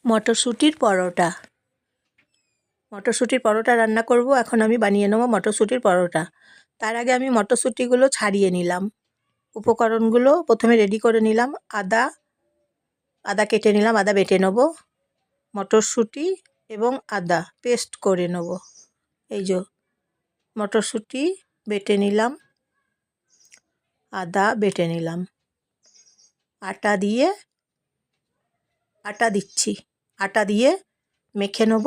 মটরশুঁটির পরোটা। মটরশুঁটির পরোটা রান্না করব। এখন আমি বানিয়ে নেব মটরশুঁটির পরোটা। তার আগে আমি মটরশুঁটিগুলো ছাড়িয়ে নিলাম। উপকরণগুলো প্রথমে রেডি করে নিলাম। আদা কেটে নিলাম, আদা বেটে নেব। মটরশুঁটি এবং আদা পেস্ট করে নেব। এই যে মটরশুঁটি বেটে নিলাম, আদা বেটে নিলাম। আটা দিচ্ছি, আটা দিয়ে মেখে নেব।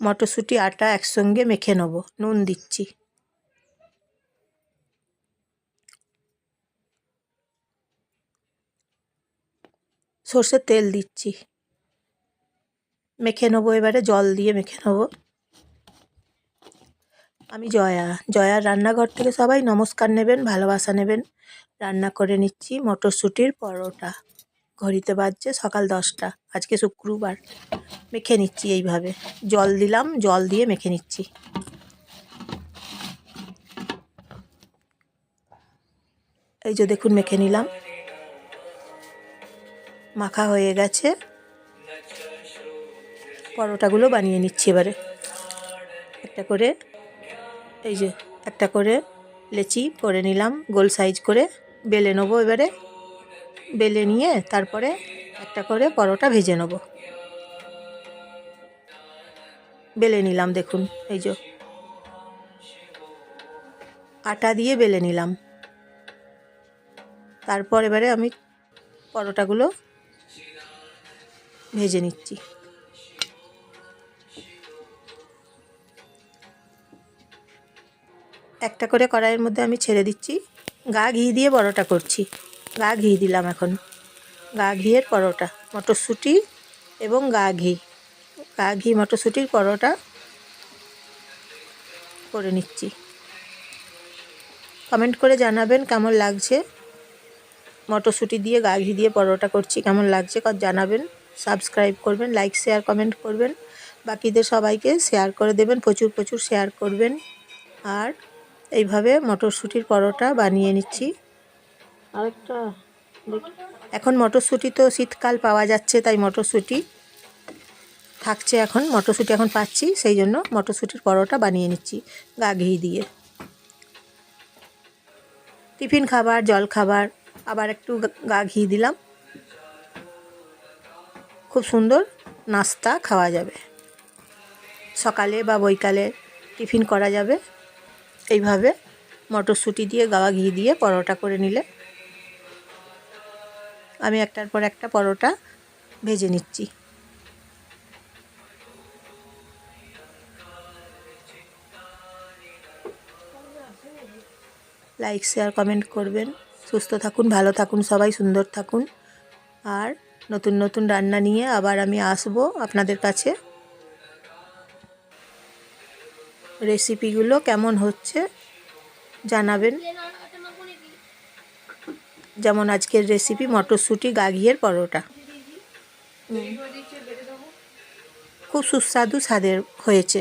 মটরশুঁটি আটা একসঙ্গে মেখে নেব। নুন দিচ্ছি, সর্ষের তেল দিচ্ছি, মেখে নেবো। এবারে জল দিয়ে মেখে নেবো। আমি জয়ার রান্নাঘর থেকে সবাই নমস্কার নেবেন, ভালোবাসা নেবেন। রান্না করে নিচ্ছি মটরশুঁটির পরোটা। ঘড়িতে বাজছে সকাল 10টা, আজকে শুক্রবার। মেখে নিচ্ছি এইভাবে, জল দিলাম, জল দিয়ে মেখে নিচ্ছি। এই যে দেখুন মেখে নিলাম, মাখা হয়ে গেছে। পরোটাগুলো বানিয়ে নিচ্ছি এবারে একটা করে। এই যে একটা করে লেচি করে নিলাম, গোল সাইজ করে বেলে নেবো। এবারে বেলে নিয়ে তারপরে একটা করে পরোটা ভেজে নেব। বেলে নিলাম, দেখুন এই যে আটা দিয়ে বেলে নিলাম। তারপর এবারে আমি পরোটাগুলো ভেজে নিচ্ছি। একটা করে কড়াইয়ের মধ্যে আমি ছেড়ে দিচ্ছি। গা ঘি দিয়ে পরোটা করছি। গা ঘি দিলাম এখন। গা ঘিয়ের পরোটা, মটরশুঁটি এবং গা ঘি মটরশুঁটির পরোটা করে নিচ্ছি। কমেন্ট করে জানাবেন কেমন লাগছে। মটরশুঁটি দিয়ে গা ঘি দিয়ে পরোটা করছি, কেমন লাগছে জানাবেন। সাবস্ক্রাইব করবেন, লাইক শেয়ার কমেন্ট করবেন। বাকিদের সবাইকে শেয়ার করে দেবেন, প্রচুর প্রচুর শেয়ার করবেন। আর এইভাবে মটরশুঁটির পরোটা বানিয়ে নিচ্ছি। আরেকটা এখন মটরশুঁটি তো শীতকাল পাওয়া যাচ্ছে, তাই মটরশুঁটি থাকছে। এখন মটরশুঁটি এখন পাচ্ছি, সেই জন্য মটরশুঁটির পরোটা বানিয়ে নিচ্ছি গা ঘি দিয়ে। টিফিন খাবার, জল খাবার, আবার একটু গা ঘি দিলাম। খুব সুন্দর নাস্তা খাওয়া যাবে, সকালে বা বৈকালে টিফিন করা যাবে। এইভাবে মটরশুঁটি দিয়ে গা ঘি দিয়ে পরোটা করে নিলে। আমি একটার পর একটা পরোটা ভেজে নিচ্ছি। লাইক শেয়ার কমেন্ট করবেন। সুস্থ থাকুন, ভালো থাকুন, সবাই সুন্দর থাকুন। আর নতুন নতুন রান্না নিয়ে আবার আমি আসবো আপনাদের কাছে। রেসিপিগুলো কেমন হচ্ছে জানাবেন। যেমন আজকের রেসিপি মটরশুঁটি গা ঘিয়ের পরোটা। খুব সুস্বাদু স্বাদের হয়েছে।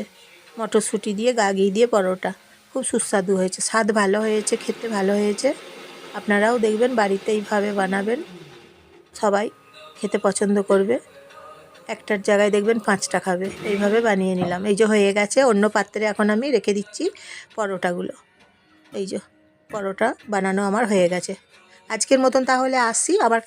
মটরশুঁটি দিয়ে গা ঘি দিয়ে পরোটা খুব সুস্বাদু হয়েছে, স্বাদ ভালো হয়েছে, খেতে ভালো হয়েছে। আপনারাও দেখবেন, বাড়িতে এইভাবে বানাবেন, সবাই খেতে পছন্দ করবে। একটার জায়গায় দেখবেন 5টা খাবে। এইভাবে বানিয়ে নিলাম। এই যে হয়ে গেছে, অন্য পাত্রে এখন আমি রেখে দিচ্ছি পরোটাগুলো। এই যে পরোটা বানানো আমার হয়ে গেছে। আজকের মতন তাহলে আসি, আবার